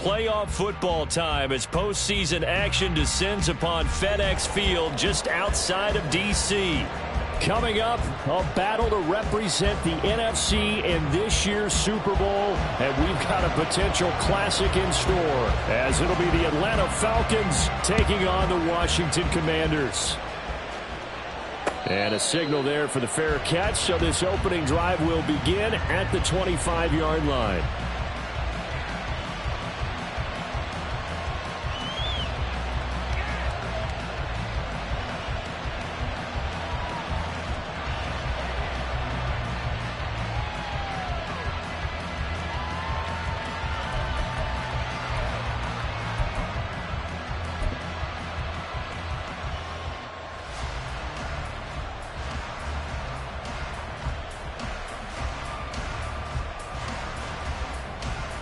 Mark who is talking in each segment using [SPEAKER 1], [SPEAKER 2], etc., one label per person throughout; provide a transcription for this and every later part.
[SPEAKER 1] playoff football time as postseason action descends upon FedEx Field just outside of D.C. Coming up, a battle to represent the NFC in this year's Super Bowl, and we've got a potential classic in store, as it'll be the Atlanta Falcons taking on the Washington Commanders. And a signal there for the fair catch, so this opening drive will begin at the 25-yard line.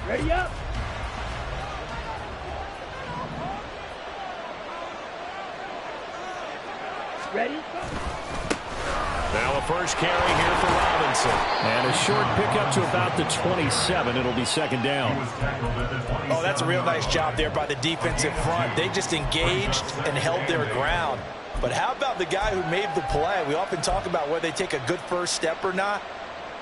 [SPEAKER 2] Ready up. Ready?
[SPEAKER 1] Now a first carry here for Robinson. And a short pickup to about the 27. It'll be second down.
[SPEAKER 3] Oh, that's a real nice job there by the defensive front. They just engaged and held their ground. But how about the guy who made the play? We often talk about whether they take a good first step or not.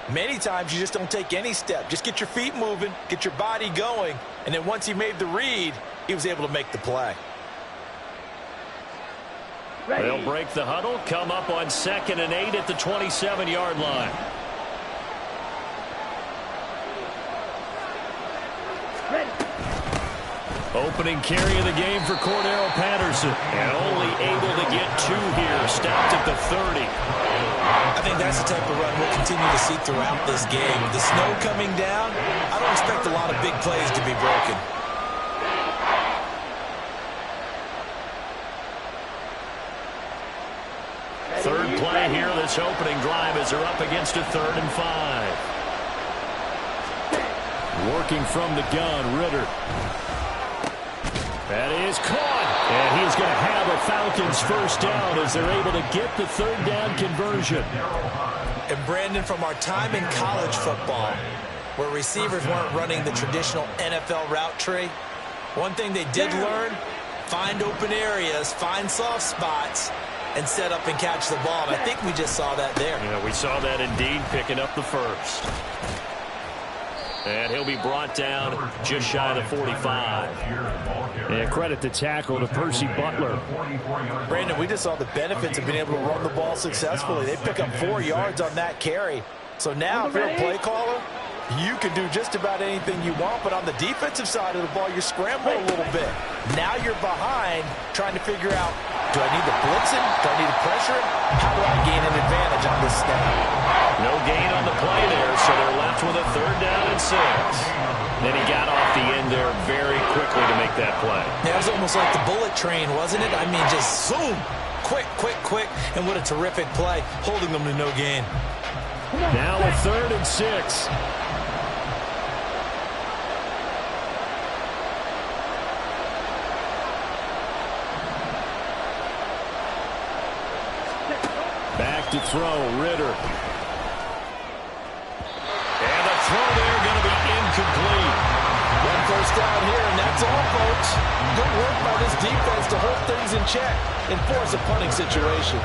[SPEAKER 3] Many times you just don't take any step. Just get your feet moving, get your body going, and then once he made the read, he was able to make the play.
[SPEAKER 2] Ready.
[SPEAKER 1] They'll break the huddle, come up on 2nd and 8 at the 27-yard line.
[SPEAKER 2] Ready.
[SPEAKER 1] Opening carry of the game for Cordero Patterson. And only able to get 2 here. Stopped at the 30.
[SPEAKER 3] I think that's the type of run we'll continue to see throughout this game. With the snow coming down, I don't expect a lot of big plays to be broken.
[SPEAKER 1] Third play here, this opening drive as they're up against a 3rd and 5. Working from the gun, Ritter. That is caught. And he's going to have a Falcons first down as they're able to get the 3rd down conversion.
[SPEAKER 3] And Brandon, from our time in college football, where receivers weren't running the traditional NFL route tree, one thing they did learn, find open areas, find soft spots, and set up and catch the ball. And I think we just saw that there.
[SPEAKER 1] Yeah, we saw that indeed, picking up the first. And he'll be brought down just shy of the 45. And credit the tackle to Percy Butler.
[SPEAKER 3] Brandon, we just saw the benefits of being able to run the ball successfully. They pick up 4 yards on that carry. So now if you're a play caller, you can do just about anything you want. But on the defensive side of the ball, you're scrambling a little bit. Now you're behind trying to figure out, do I need to blitz him? Do I need to pressure him? How do I gain an advantage on this snap?
[SPEAKER 1] No gain on the play there, so they're left with a 3rd down and 6. Then he got off the end there very quickly to make that play.
[SPEAKER 3] That was almost like the bullet train, wasn't it? I mean, just zoom, quick, quick, quick, and what a terrific play, holding them to no gain.
[SPEAKER 1] Now a 3rd and 6. Back to throw, Ritter. And the throw there going to be incomplete.
[SPEAKER 3] One first down here, and that's all, folks. Good work by this defense to hold things in check and force a punting situation.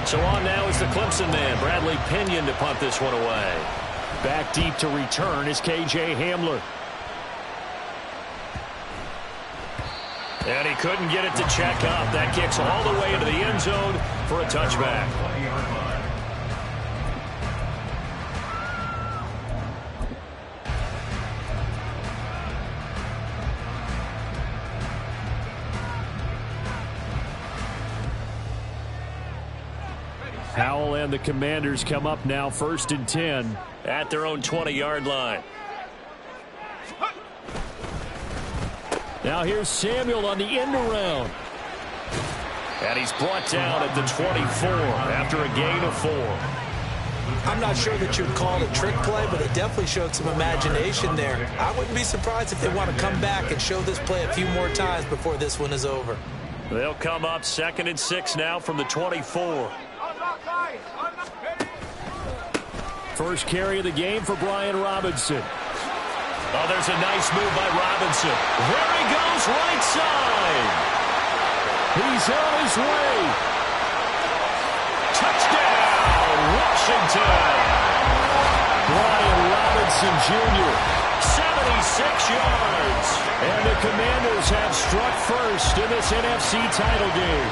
[SPEAKER 1] So on now is the Clemson man, Bradley Pinion, to punt this one away. Back deep to return is K.J. Hamler. And he couldn't get it to check up. That kicks all the way into the end zone for a touchback. Howell and the Commanders come up now 1st and 10 at their own 20-yard line. Now here's Samuel on the end around. And he's brought down at the 24 after a gain of 4.
[SPEAKER 3] I'm not sure that you'd call it a trick play, but it definitely showed some imagination there. I wouldn't be surprised if they want to come back and show this play a few more times before this one is over.
[SPEAKER 1] They'll come up 2nd and 6 now from the 24. First carry of the game for Brian Robinson. Oh, there's a nice move by Robinson. There he goes, right side. He's on his way. Touchdown, Washington. Brian Robinson Jr., 76 yards. And the Commanders have struck first in this NFC title game.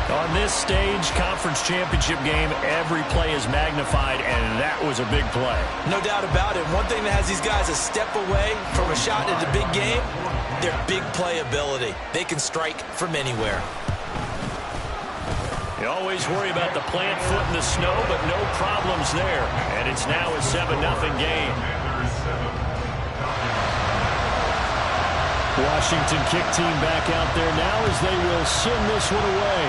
[SPEAKER 1] On this stage, conference championship game, every play is magnified, and that was a big play.
[SPEAKER 3] No doubt about it. One thing that has these guys a step away from a shot at the big game, their big play ability. They can strike from anywhere.
[SPEAKER 1] You always worry about the plant foot in the snow, but no problems there. And it's now a 7-0 game. Washington kick team back out there now as they will send this one away.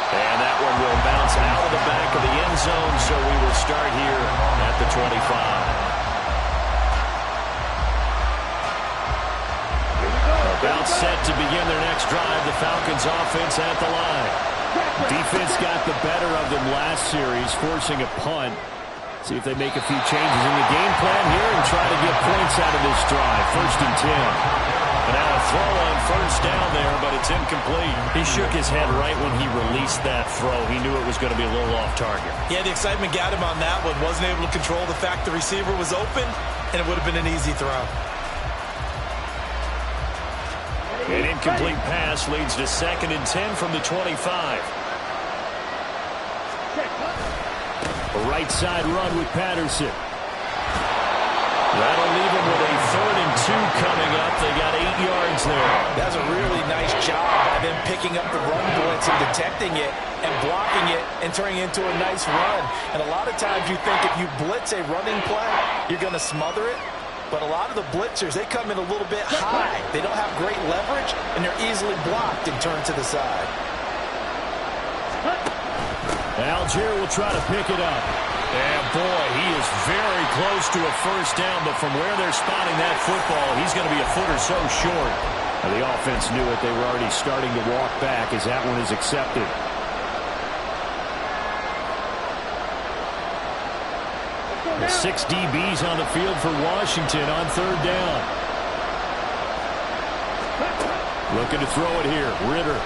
[SPEAKER 1] And that one will bounce out of the back of the end zone, so we will start here at the 25. About set to begin their next drive. The Falcons offense at the line. Defense got the better of them last series, forcing a punt. See if they make a few changes in the game plan here and try to get points out of this drive. 1st and 10. And now a throw on first down there, but it's incomplete. He shook his head right when he released that throw. He knew it was going to be a little off target.
[SPEAKER 3] Yeah, the excitement got him on that one. Wasn't able to control the fact the receiver was open, and it would have been an easy throw.
[SPEAKER 1] An incomplete pass leads to 2nd and 10 from the 25. A right side run with Patterson. That'll leave him with a 3rd and 2 coming up. They got 8 yards there.
[SPEAKER 3] That's a really nice job by them picking up the run blitz and detecting it and blocking it and turning it into a nice run. And a lot of times you think if you blitz a running play, you're going to smother it. But a lot of the blitzers, they come in a little bit high. They don't have great leverage, and they're easily blocked and turned to the side.
[SPEAKER 1] Algier will try to pick it up. And boy, he is very close to a first down, but from where they're spotting that football, he's going to be a foot or so short. And the offense knew it. They were already starting to walk back as that one is accepted. The 6 DBs on the field for Washington on 3rd down. Looking to throw it here. Ritter.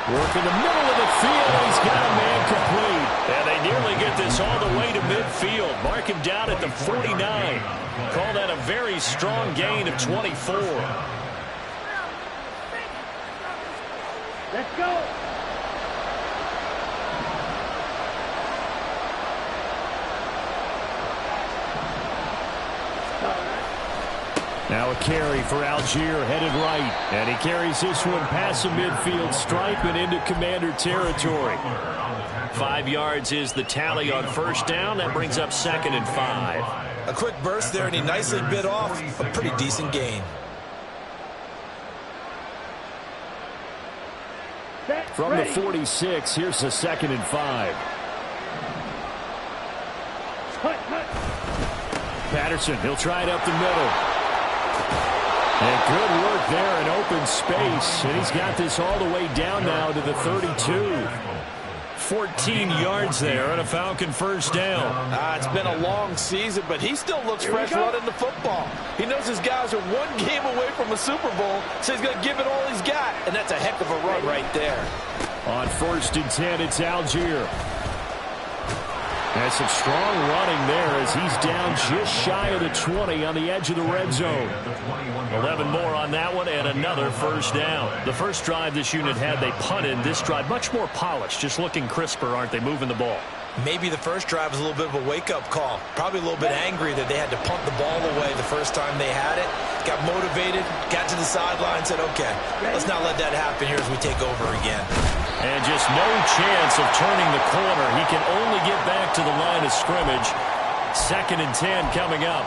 [SPEAKER 1] Working the middle of the field. He's got a man complete. And they nearly get this all the way to midfield. Mark him down at the 49. Call that a very strong gain of 24.
[SPEAKER 2] Let's go.
[SPEAKER 1] Now a carry for Algier, headed right. And he carries this one past the midfield stripe and into Commander territory. 5 yards is the tally on first down. That brings up 2nd and 5.
[SPEAKER 3] A quick burst there, and he nicely bit off a pretty decent gain.
[SPEAKER 1] From the 46, here's the 2nd and 5. Patterson, he'll try it up the middle. And good work there in open space. And he's got this all the way down now to the 32. 14 yards there and a Falcon first down.
[SPEAKER 3] It's been a long season, but he still looks fresh running the football. He knows his guys are one game away from a Super Bowl, so he's going to give it all he's got. And that's a heck of a run right there.
[SPEAKER 1] On 1st and 10, it's Algier. That's some strong running there as he's down just shy of the 20 on the edge of the red zone. 11 more on that one and another first down. The first drive this unit had, they punted. This drive much more polished, just looking crisper, aren't they, moving the ball?
[SPEAKER 3] Maybe the first drive was a little bit of a wake-up call. Probably a little bit angry that they had to punt the ball away the first time they had it. Got motivated, got to the sideline, said, okay, let's not let that happen here as we take over again.
[SPEAKER 1] And just no chance of turning the corner. He can only get back to the line of scrimmage. 2nd and 10 coming up.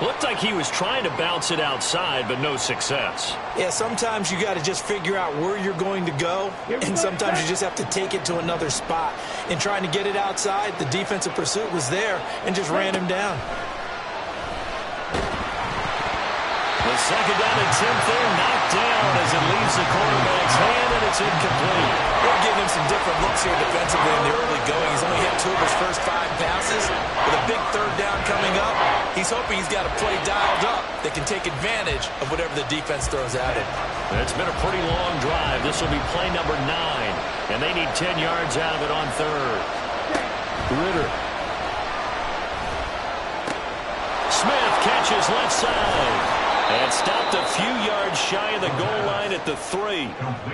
[SPEAKER 1] Looked like he was trying to bounce it outside, but no success.
[SPEAKER 3] Yeah, sometimes you got to just figure out where you're going to go, and sometimes you just have to take it to another spot. In trying to get it outside, the defensive pursuit was there and just ran him down.
[SPEAKER 1] The second down attempt there, knocked down as it leaves the quarterback's hand, and it's incomplete.
[SPEAKER 3] They're giving him some different looks here defensively in the early going. He's only hit 2 of his first 5 passes. With a big third down coming up, he's hoping he's got a play dialed up that can take advantage of whatever the defense throws at him.
[SPEAKER 1] It's been a pretty long drive. This will be play number 9, and they need 10 yards out of it on third. Ritter. Smith catches left side. And stopped a few yards shy of the goal line at the 3.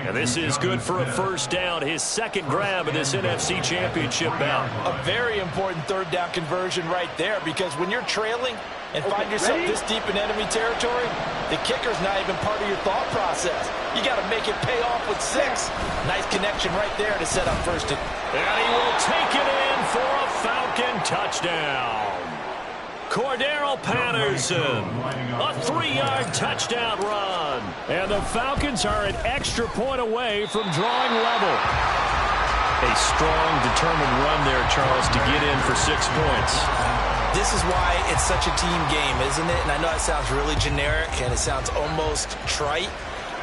[SPEAKER 1] And this is good for a first down. His second grab of this NFC Championship bout.
[SPEAKER 3] A very important third down conversion right there, because when you're trailing and find yourself this deep in enemy territory, the kicker's not even part of your thought process. You got to make it pay off with 6. Nice connection right there to set up first. And
[SPEAKER 1] he will take it in for a Falcon touchdown. Cordero Patterson, a 3-yard touchdown run. And the Falcons are an extra point away from drawing level. A strong, determined run there, Charles, to get in for 6 points.
[SPEAKER 3] This is why it's such a team game, isn't it? And I know it sounds really generic and it sounds almost trite,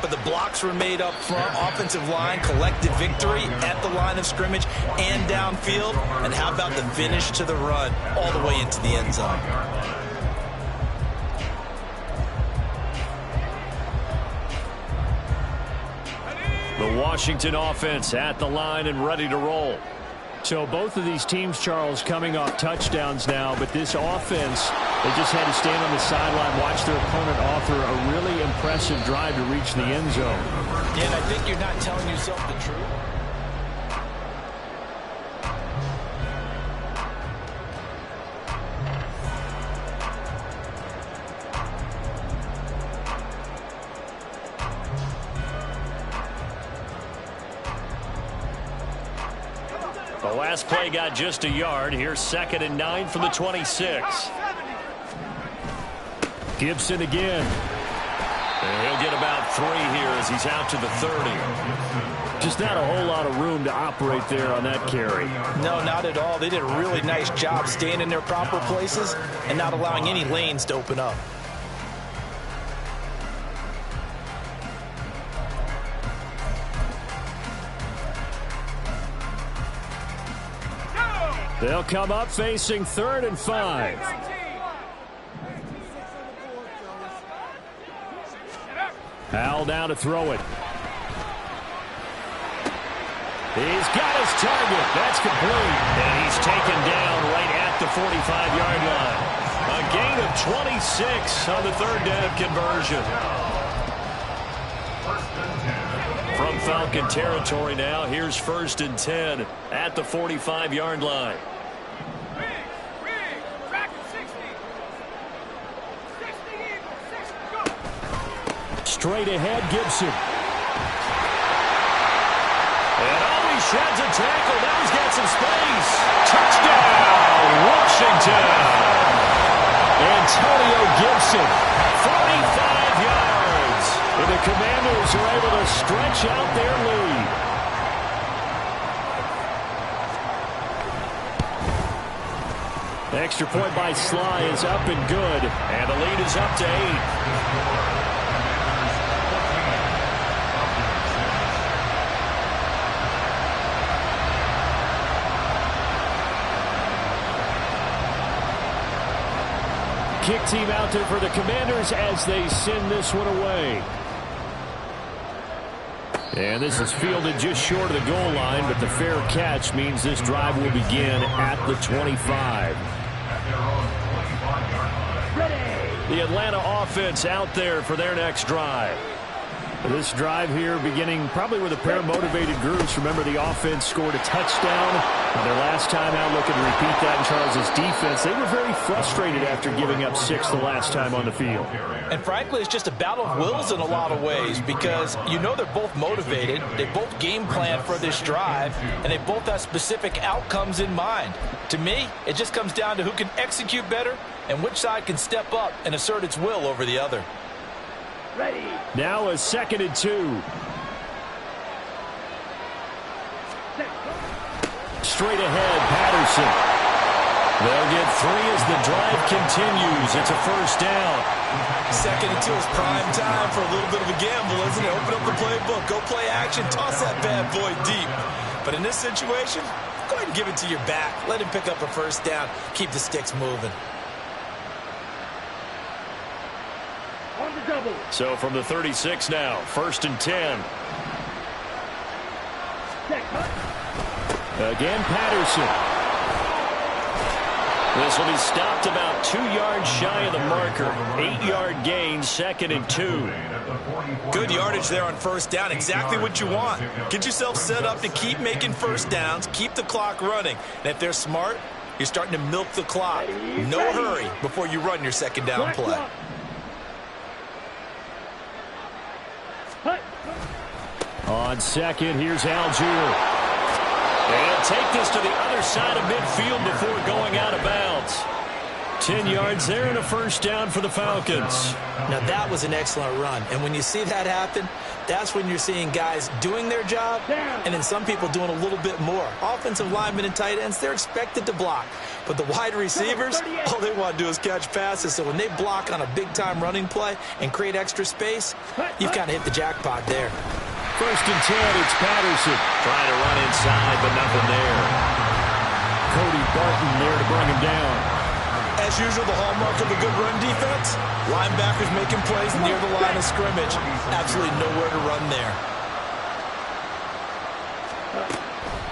[SPEAKER 3] but the blocks were made up front, offensive line, collective victory at the line of scrimmage and downfield. And how about the finish to the run all the way into the end zone?
[SPEAKER 1] The Washington offense at the line and ready to roll. So both of these teams, Charles, coming off touchdowns now, but this offense, they just had to stand on the sideline, watch their opponent author a really impressive drive to reach the end zone.
[SPEAKER 3] Yeah, and I think you're not telling yourself the truth.
[SPEAKER 1] The last play got just a yard. Here's 2nd and 9 from the 26. Gibson again. And he'll get about 3 here as he's out to the 30. Just not a whole lot of room to operate there on that carry.
[SPEAKER 3] No, not at all. They did a really nice job staying in their proper places and not allowing any lanes to open up.
[SPEAKER 1] They'll come up facing 3rd and 5. Howell down to throw it. He's got his target. That's complete. And he's taken down right at the 45-yard line. A gain of 26 on the 3rd down conversion. From Falcon territory now, here's 1st and 10 at the 45-yard line. Straight ahead, Gibson. And he sheds a tackle. Now he's got some space. Touchdown, Washington. Antonio Gibson, 45 yards. And the Commanders are able to stretch out their lead. The extra point by Sly is up and good. And the lead is up to 8. Kick team out there for the Commanders as they send this one away. And this is fielded just short of the goal line, but the fair catch means this drive will begin at the 25. The Atlanta offense out there for their next drive. This drive here beginning probably with a pair of motivated groups. Remember, the offense scored a touchdown. Their last time out, looking to repeat that in Charles's defense. They were very frustrated after giving up 6 the last time on the field.
[SPEAKER 3] And frankly, it's just a battle of wills in a lot of ways, because you know they're both motivated. They both game plan for this drive, and they both have specific outcomes in mind. To me, it just comes down to who can execute better and which side can step up and assert its will over the other.
[SPEAKER 2] Ready.
[SPEAKER 1] Now a 2nd and 2. Straight ahead, Patterson. They'll get 3 as the drive continues. It's a first down.
[SPEAKER 3] 2nd and 2 is prime time for a little bit of a gamble, isn't it? Open up the playbook, go play action, toss that bad boy deep. But in this situation, go ahead and give it to your back. Let him pick up a first down. Keep the sticks moving.
[SPEAKER 2] On the double.
[SPEAKER 1] So from the 36 now, 1st and 10.
[SPEAKER 2] Check, cut.
[SPEAKER 1] Again, Patterson. This one is stopped about 2 yards shy of the marker. 8-yard gain, 2nd and 2.
[SPEAKER 3] Good yardage there on first down. Exactly what you want. Get yourself set up to keep making first downs. Keep the clock running. And if they're smart, you're starting to milk the clock. No hurry before you run your 2nd down play.
[SPEAKER 1] On 2nd, here's Algier. And take this to the other side of midfield before going out of bounds. 10 yards there and a first down for the Falcons.
[SPEAKER 3] Now that was an excellent run. And when you see that happen, that's when you're seeing guys doing their job and then some people doing a little bit more. Offensive linemen and tight ends, they're expected to block. But the wide receivers, all they want to do is catch passes. So when they block on a big-time running play and create extra space, you've kind of hit the jackpot there.
[SPEAKER 1] 1st and 10, it's Patterson. Trying to run inside, but nothing there. Cody Barton there to bring him down.
[SPEAKER 3] As usual, the hallmark of a good run defense, linebackers making plays near the line of scrimmage. Absolutely nowhere to run there.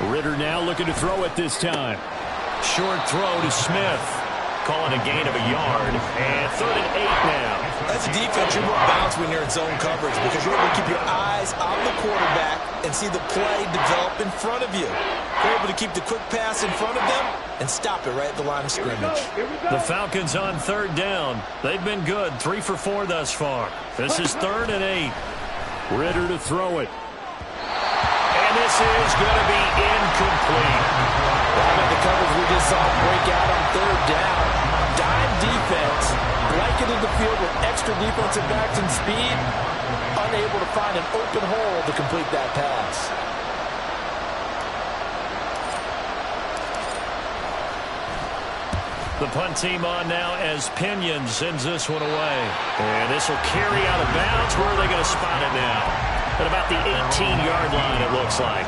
[SPEAKER 1] Ritter now looking to throw it this time. Short throw to Smith. Calling a gain of a yard. And 3rd and 8 now.
[SPEAKER 3] As a defense, you're more balanced when you're in zone coverage because you're able to keep your eyes on the quarterback and see the play develop in front of you. You're able to keep the quick pass in front of them and stop it right at the line of scrimmage.
[SPEAKER 1] The Falcons on 3rd down. They've been good. 3 for 4 thus far. This is 3rd and 8. Ritter to throw it. And this is going to be incomplete.
[SPEAKER 3] The coverage we just saw break out on 3rd down. Dime defense, blanketed the field with extra defensive backs and speed, unable to find an open hole to complete that pass.
[SPEAKER 1] The punt team on now as Pinion sends this one away. And this will carry out of bounds. Where are they going to spot it now? At about the 18-yard line, it looks like.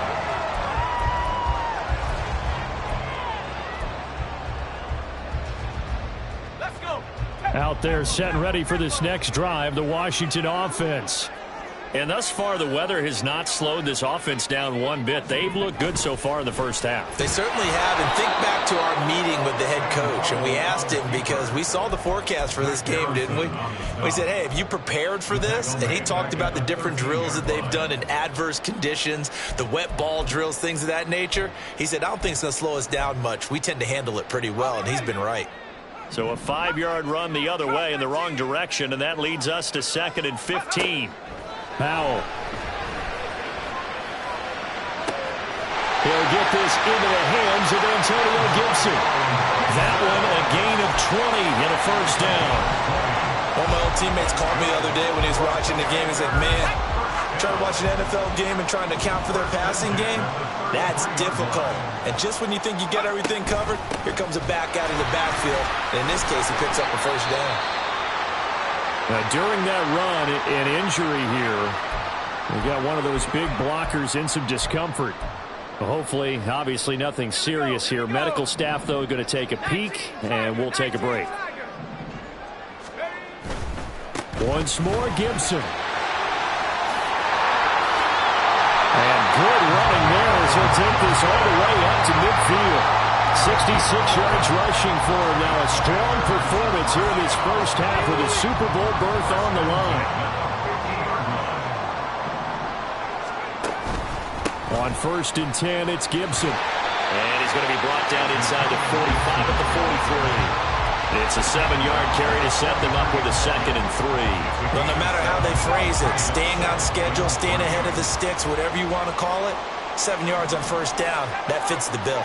[SPEAKER 1] Out there set and ready for this next drive, the Washington offense. And thus far, the weather has not slowed this offense down one bit. They've looked good so far in the first half.
[SPEAKER 3] They certainly have. And think back to our meeting with the head coach. And we asked him because we saw the forecast for this game, didn't we? We said, hey, have you prepared for this? And he talked about the different drills that they've done in adverse conditions, the wet ball drills, things of that nature. He said, I don't think it's going to slow us down much. We tend to handle it pretty well, and he's been right.
[SPEAKER 1] So a 5-yard run the other way in the wrong direction, and that leads us to 2nd and 15. Powell. He'll get this into the hands of Antonio Gibson. That one a gain of 20 and a first down.
[SPEAKER 3] One of my old teammates called me the other day when he was watching the game. He said, man, trying to watch an NFL game and trying to account for their passing game, that's difficult. And just when you think you get everything covered, here comes a back out of the backfield. And in this case, he picks up a first down.
[SPEAKER 1] During that run, an injury here. We got one of those big blockers in some discomfort. Hopefully, obviously nothing serious here. Medical staff, though, going to take a peek, and we'll take a break. Once more, Gibson. And good running there as he'll take this all the way up to midfield. 66 yards rushing for him now. A strong performance here in this first half with a Super Bowl berth on the line. On 1st and 10, it's Gibson. And he's going to be brought down inside the 45 at the 43. It's a 7-yard carry to set them up with a 2nd and 3.
[SPEAKER 3] Well, no matter how they phrase it, staying on schedule, staying ahead of the sticks, whatever you want to call it, 7 yards on first down, that fits the bill.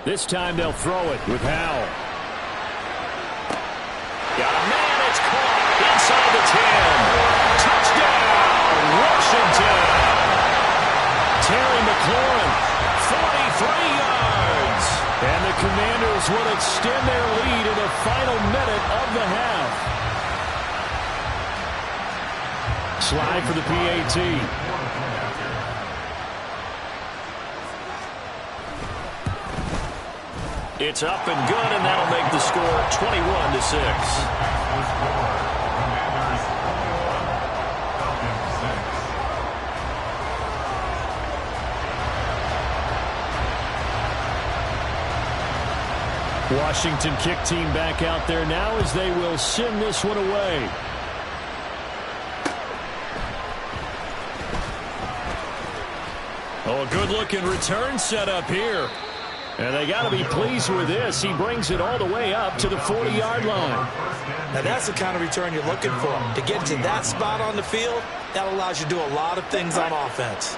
[SPEAKER 1] This time they'll throw it with Howell. Got a man, it's caught inside the 10. Commanders will extend their lead in the final minute of the half. Slide for the PAT. It's up and good, and that'll make the score 21-6. Washington kick team back out there now as they will send this one away. Oh, a good-looking return set up here. And they got to be pleased with this. He brings it all the way up to the 40-yard line.
[SPEAKER 3] Now, that's the kind of return you're looking for. To get to that spot on the field, that allows you to do a lot of things on offense.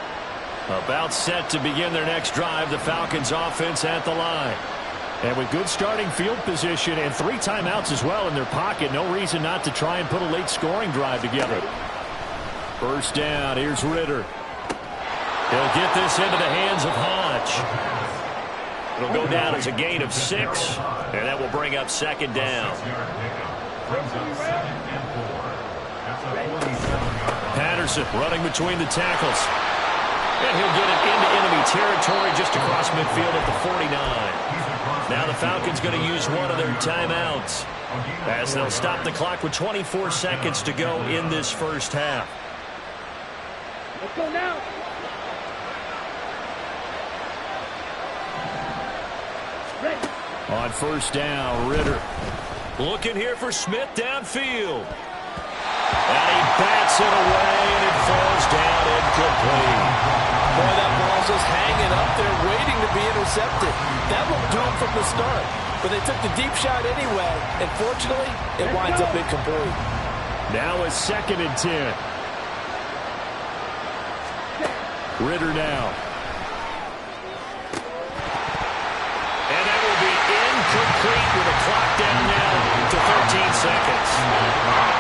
[SPEAKER 1] About set to begin their next drive, the Falcons offense at the line. And with good starting field position and 3 timeouts as well in their pocket, no reason not to try and put a late scoring drive together. First down, here's Ritter. He'll get this into the hands of Hodge. It'll go down as a gain of 6, and that will bring up second down. Patterson running between the tackles. And he'll get it into enemy territory just across midfield at the 49. Now the Falcons going to use one of their timeouts as they'll stop the clock with 24 seconds to go in this first half.
[SPEAKER 2] Let's go now. Ready.
[SPEAKER 1] On first down, Ritter. Looking here for Smith downfield. And he bats it away, and it falls down incomplete.
[SPEAKER 3] Boy, that ball's just hanging up there waiting to be intercepted. That looked doomed from the start. But they took the deep shot anyway, and fortunately, it winds up incomplete.
[SPEAKER 1] Now a 2nd and 10. Ritter now. And that will be incomplete with a clock down now to 13 seconds.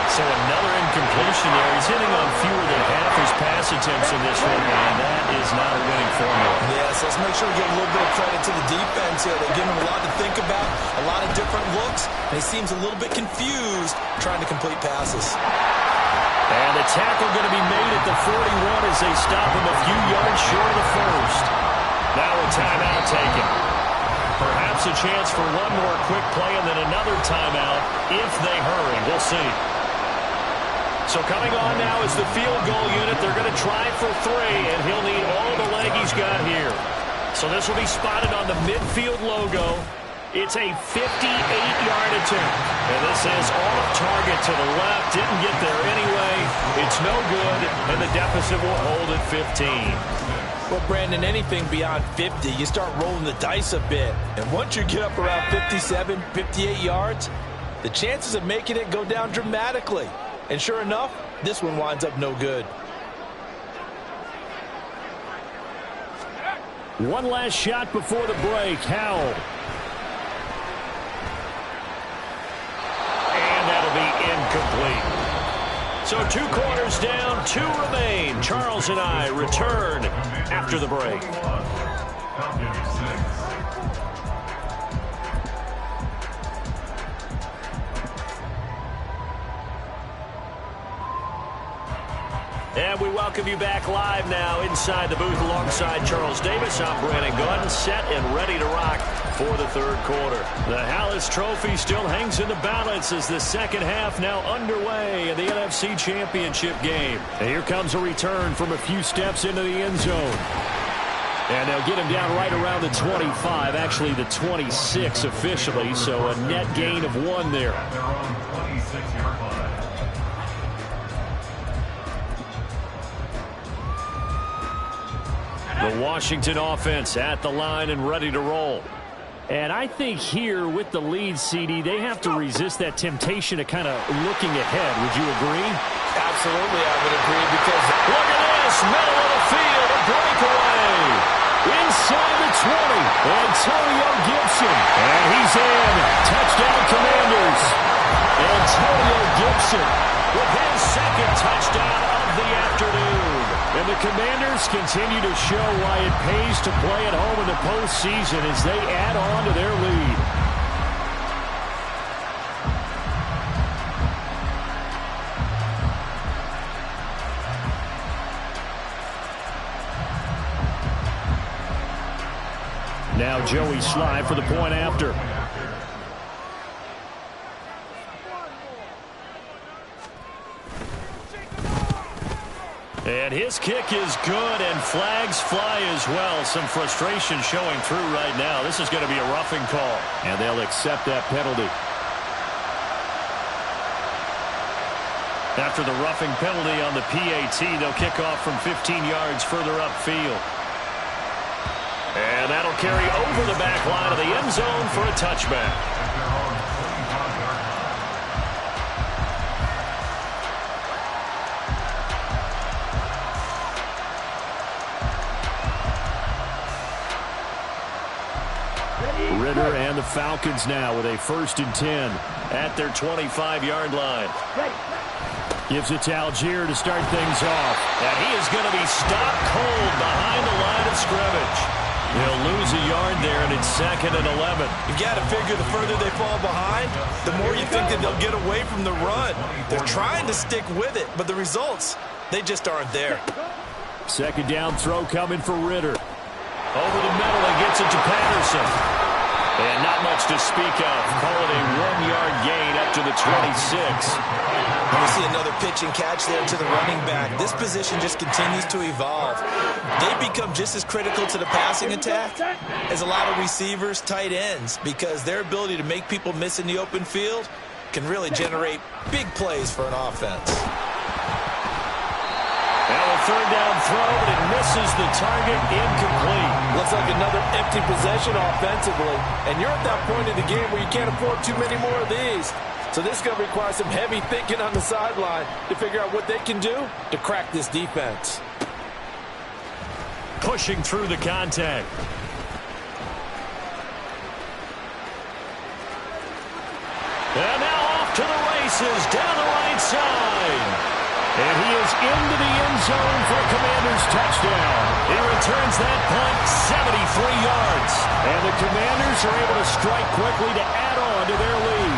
[SPEAKER 1] So another incompletion there. He's hitting on fewer than half his pass attempts in this one, and that is not a winning formula.
[SPEAKER 3] Yes, let's make sure we give a little bit of credit to the defense here. They give him a lot to think about, a lot of different looks, and he seems a little bit confused trying to complete passes.
[SPEAKER 1] And the tackle going to be made at the 41 as they stop him a few yards short of the first. Now a timeout taken. Perhaps a chance for one more quick play and then another timeout if they hurry. We'll see. So coming on now is the field goal unit. They're going to try for 3, and he'll need all the leg he's got here. So this will be spotted on the midfield logo. It's a 58-yard attempt. And this is off target to the left. Didn't get there anyway. It's no good, and the deficit will hold at 15.
[SPEAKER 3] Well, Brandon, anything beyond 50, you start rolling the dice a bit. And once you get up around 57, 58 yards, the chances of making it go down dramatically. And sure enough, this one winds up no good.
[SPEAKER 1] One last shot before the break. Howell. And that'll be incomplete. So 2 quarters down, 2 remain. Charles and I return after the break. And we welcome you back live now inside the booth alongside Charles Davis. I'm Brandon Gunn, set and ready to rock for the 3rd quarter. The Hallis Trophy still hangs in the balance as the second half now underway in the NFC Championship game. And here comes a return from a few steps into the end zone. And they'll get him down right around the 25, actually the 26 officially, so a net gain of 1 there. The Washington offense at the line and ready to roll. And I think here with the lead, CD, they have to resist that temptation of kind of looking ahead. Would you agree?
[SPEAKER 3] Absolutely, I would agree because
[SPEAKER 1] look at this, middle of the field, a breakaway. Inside the 20, Antonio Gibson. And he's in. Touchdown, Commanders. Antonio Gibson with his 2nd touchdown of the afternoon. And the Commanders continue to show why it pays to play at home in the postseason as they add on to their lead. Now Joey Sly for the point after. And his kick is good, and flags fly as well. Some frustration showing through right now. This is going to be a roughing call, and they'll accept that penalty. After the roughing penalty on the PAT, they'll kick off from 15 yards further upfield. And that'll carry over the back line of the end zone for a touchback. Ritter and the Falcons now with a 1st and 10 at their 25-yard line. Gives it to Algier to start things off. And he is going to be stopped cold behind the line of scrimmage. He'll lose a yard there, and it's 2nd and 11.
[SPEAKER 3] You got to figure the further they fall behind, the more you think that they'll get away from the run. They're trying to stick with it, but the results, they just aren't there.
[SPEAKER 1] 2nd down throw coming for Ritter. Over the middle, and gets it to Patterson. And not much to speak of. Call it a 1-yard gain up to the 26.
[SPEAKER 3] And we see another pitch and catch there to the running back. This position just continues to evolve. They become just as critical to the passing attack as a lot of receivers, tight ends, because their ability to make people miss in the open field can really generate big plays for an offense.
[SPEAKER 1] Now a 3rd down throw, but it misses the target, incomplete.
[SPEAKER 4] Looks like another empty possession offensively. And you're at that point in the game where you can't afford too many more of these. So this is going to require some heavy thinking on the sideline to figure out what they can do to crack this defense.
[SPEAKER 1] Pushing through the contact. And now off to the races down the right side. And he is into the end zone for a Commanders touchdown. He returns that punt 73 yards. And the Commanders are able to strike quickly to add on to their lead.